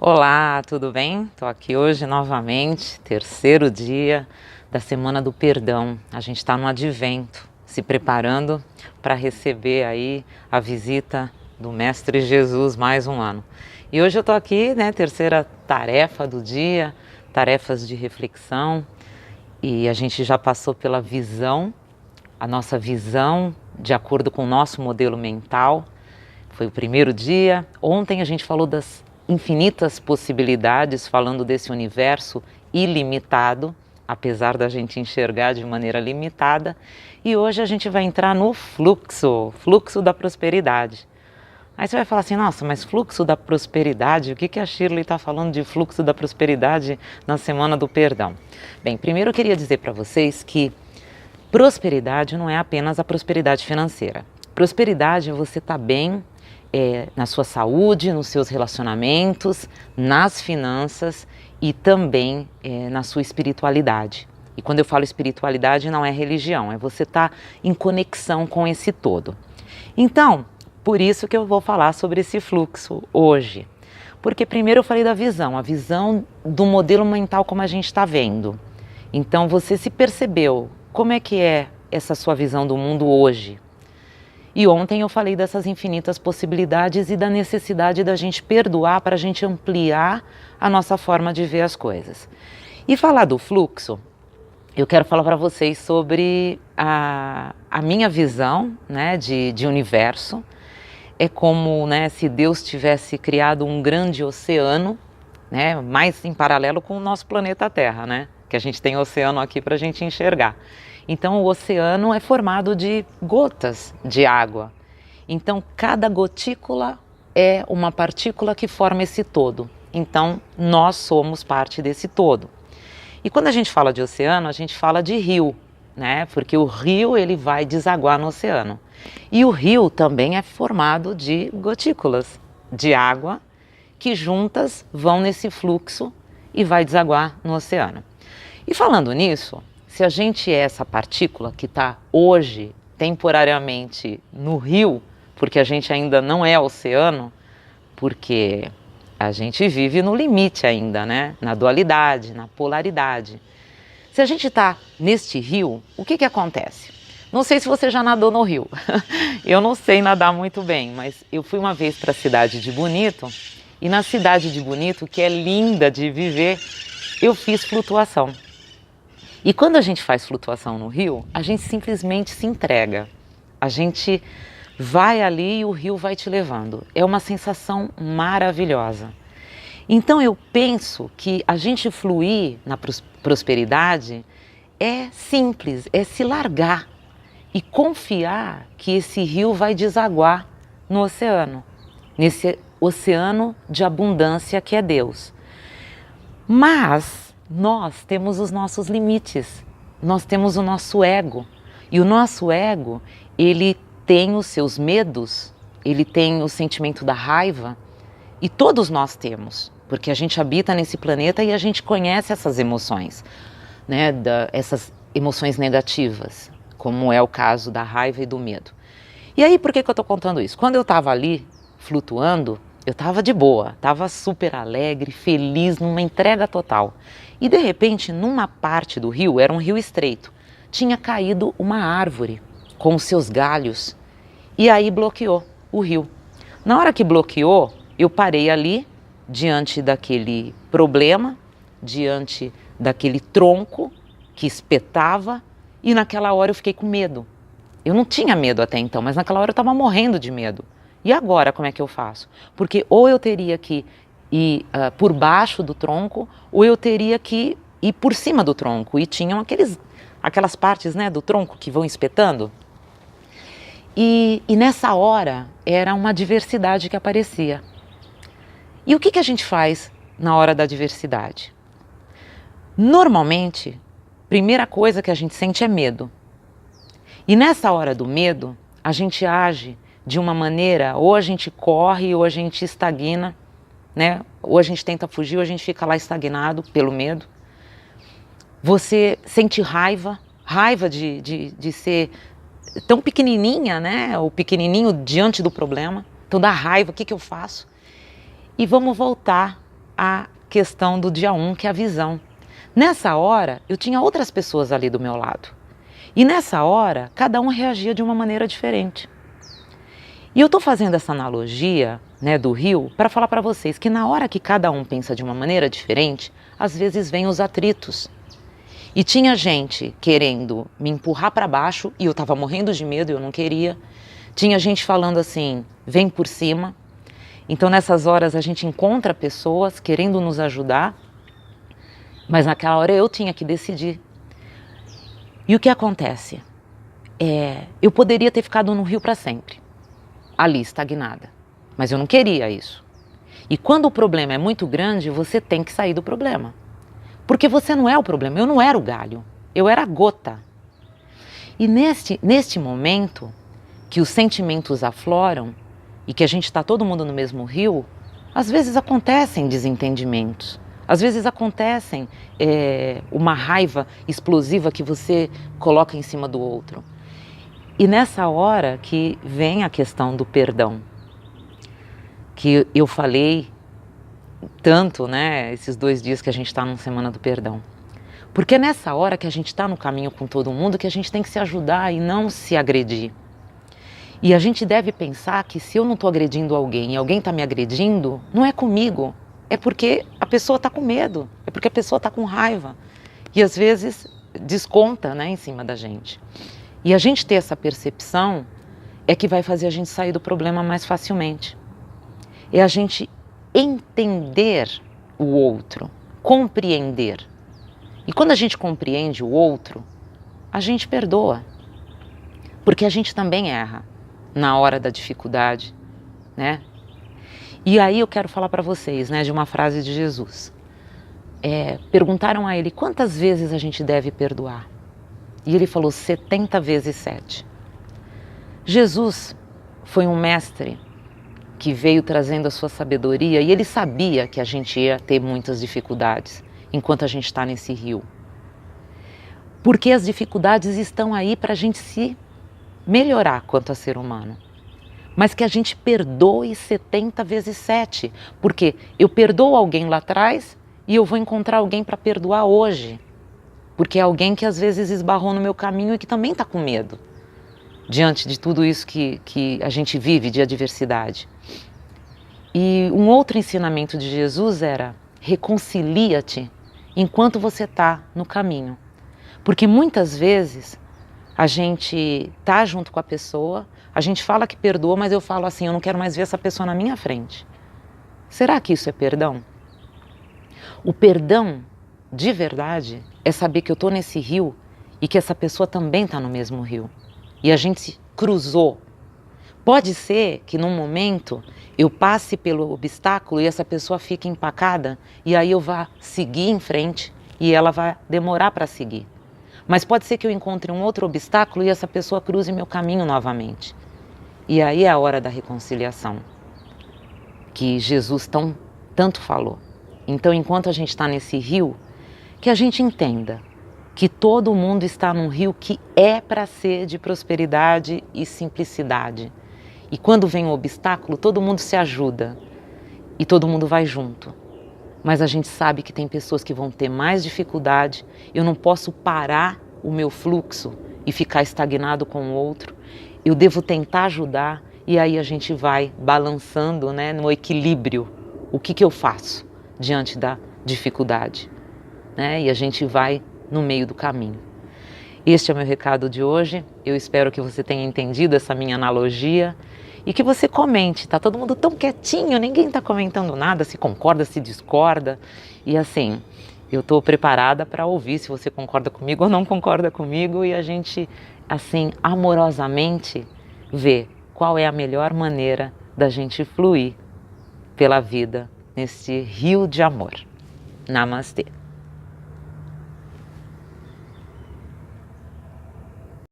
Olá, tudo bem? Estou aqui hoje novamente, terceiro dia da Semana do Perdão. A gente está no Advento, se preparando para receber aí a visita do Mestre Jesus mais um ano. E hoje eu estou aqui, terceira tarefa do dia, tarefas de reflexão, e a gente já passou pela visão, a nossa visão de acordo com o nosso modelo mental. Foi o primeiro dia. Ontem a gente falou das infinitas possibilidades, falando desse universo ilimitado, apesar da gente enxergar de maneira limitada. E hoje a gente vai entrar no fluxo da prosperidade. Aí você vai falar assim, nossa, mas fluxo da prosperidade, o que a Shirley está falando de fluxo da prosperidade na Semana do Perdão? Bem, primeiro eu queria dizer para vocês que prosperidade não é apenas a prosperidade financeira. Prosperidade é você estar bem na sua saúde, nos seus relacionamentos, nas finanças e também na sua espiritualidade. E quando eu falo espiritualidade não é religião, é você estar em conexão com esse todo. Então, por isso que eu vou falar sobre esse fluxo hoje. Porque primeiro eu falei da visão, a visão do modelo mental como a gente está vendo. Então você se percebeu, como é que é essa sua visão do mundo hoje? E ontem eu falei dessas infinitas possibilidades e da necessidade da gente perdoar para a gente ampliar a nossa forma de ver as coisas. E falar do fluxo, eu quero falar para vocês sobre a minha visão de universo. É como se Deus tivesse criado um grande oceano, mais em paralelo com o nosso planeta Terra, que a gente tem oceano aqui para a gente enxergar. Então o oceano é formado de gotas de água. Então cada gotícula é uma partícula que forma esse todo. Então nós somos parte desse todo. E quando a gente fala de oceano, a gente fala de rio, porque o rio ele vai desaguar no oceano. E o rio também é formado de gotículas de água que juntas vão nesse fluxo e vai desaguar no oceano. E falando nisso, se a gente é essa partícula que está hoje temporariamente no rio, porque a gente ainda não é oceano, porque a gente vive no limite ainda, na dualidade, na polaridade. Se a gente está neste rio, o que acontece? Não sei se você já nadou no rio, eu não sei nadar muito bem, mas eu fui uma vez para a cidade de Bonito, e na cidade de Bonito, que é linda de viver, eu fiz flutuação. E quando a gente faz flutuação no rio, a gente simplesmente se entrega. A gente vai ali e o rio vai te levando. É uma sensação maravilhosa. Então eu penso que a gente fluir na prosperidade é simples, é se largar e confiar que esse rio vai desaguar no oceano, nesse oceano de abundância que é Deus. Mas nós temos os nossos limites, nós temos o nosso ego. E o nosso ego, ele tem os seus medos, ele tem o sentimento da raiva, e todos nós temos, porque a gente habita nesse planeta e a gente conhece essas emoções, essas emoções negativas, como é o caso da raiva e do medo. E aí, por que eu estou contando isso? Quando eu estava ali, flutuando, eu estava de boa, estava super alegre, feliz, numa entrega total. E de repente, numa parte do rio, era um rio estreito, tinha caído uma árvore com os seus galhos e aí bloqueou o rio. Na hora que bloqueou, eu parei ali, diante daquele problema, diante daquele tronco que espetava, e naquela hora eu fiquei com medo. Eu não tinha medo até então, mas naquela hora eu estava morrendo de medo. E agora como é que eu faço? Porque ou eu teria que ir por baixo do tronco, ou eu teria que ir por cima do tronco. E tinham aquelas partes do tronco que vão espetando. E nessa hora era uma adversidade que aparecia. E o que a gente faz na hora da adversidade? Normalmente, a primeira coisa que a gente sente é medo. E nessa hora do medo, a gente age de uma maneira, ou a gente corre, ou a gente estagna, ou a gente tenta fugir, ou a gente fica lá estagnado pelo medo. Você sente raiva de ser tão pequenininha, ou pequenininho diante do problema. Então dá raiva, o que eu faço? E vamos voltar a questão do dia 1, que é a visão. Nessa hora, eu tinha outras pessoas ali do meu lado. E nessa hora, cada um reagia de uma maneira diferente. E eu estou fazendo essa analogia, né, do rio para falar para vocês que na hora que cada um pensa de uma maneira diferente, às vezes vem os atritos. E tinha gente querendo me empurrar para baixo e eu estava morrendo de medo e eu não queria. Tinha gente falando assim, vem por cima. Então nessas horas a gente encontra pessoas querendo nos ajudar, mas naquela hora eu tinha que decidir. E o que acontece? Eu poderia ter ficado no rio para sempre, ali estagnada, mas eu não queria isso. E quando o problema é muito grande, você tem que sair do problema. Porque você não é o problema, eu não era o galho, eu era a gota. E neste momento que os sentimentos afloram e que a gente está todo mundo no mesmo rio, às vezes acontecem desentendimentos, às vezes acontecem uma raiva explosiva que você coloca em cima do outro. E nessa hora que vem a questão do perdão, que eu falei tanto, né, esses 2 dias que a gente está na Semana do Perdão. Porque é nessa hora que a gente está no caminho com todo mundo que a gente tem que se ajudar e não se agredir. E a gente deve pensar que se eu não estou agredindo alguém e alguém está me agredindo, não é comigo, é porque a pessoa está com medo, é porque a pessoa está com raiva. E às vezes desconta, né, em cima da gente. E a gente ter essa percepção é que vai fazer a gente sair do problema mais facilmente. É a gente entender o outro, compreender. E quando a gente compreende o outro, a gente perdoa. Porque a gente também erra na hora da dificuldade, né? E aí eu quero falar para vocês, né, de uma frase de Jesus. Perguntaram a ele quantas vezes a gente deve perdoar. E ele falou 70 vezes 7. Jesus foi um mestre que veio trazendo a sua sabedoria e ele sabia que a gente ia ter muitas dificuldades enquanto a gente está nesse rio. Porque as dificuldades estão aí para a gente se melhorar quanto a ser humano. Mas que a gente perdoe 70 vezes 7. Porque eu perdoo alguém lá atrás e eu vou encontrar alguém para perdoar hoje. Porque é alguém que às vezes esbarrou no meu caminho e que também está com medo. Diante de tudo isso que a gente vive de adversidade. E um outro ensinamento de Jesus era: reconcilia-te enquanto você está no caminho. Porque muitas vezes a gente está junto com a pessoa, a gente fala que perdoa, mas eu falo assim, eu não quero mais ver essa pessoa na minha frente. Será que isso é perdão? O perdão, de verdade, é saber que eu estou nesse rio e que essa pessoa também está no mesmo rio. E a gente se cruzou. Pode ser que num momento eu passe pelo obstáculo e essa pessoa fique empacada e aí eu vá seguir em frente e ela vai demorar para seguir. Mas pode ser que eu encontre um outro obstáculo e essa pessoa cruze meu caminho novamente. E aí é a hora da reconciliação, que Jesus tanto falou. Então, enquanto a gente está nesse rio, que a gente entenda que todo mundo está num rio que é para ser de prosperidade e simplicidade. E quando vem um obstáculo, todo mundo se ajuda e todo mundo vai junto. Mas a gente sabe que tem pessoas que vão ter mais dificuldade, eu não posso parar o meu fluxo e ficar estagnado com o outro, eu devo tentar ajudar e aí a gente vai balançando, né, no equilíbrio. O que eu faço diante da dificuldade? Né? E a gente vai no meio do caminho. Este é o meu recado de hoje, eu espero que você tenha entendido essa minha analogia e que você comente, tá todo mundo tão quietinho, ninguém tá comentando nada, se concorda, se discorda, e assim, eu tô preparada para ouvir se você concorda comigo ou não concorda comigo e a gente, assim, amorosamente ver qual é a melhor maneira da gente fluir pela vida nesse rio de amor. Namastê.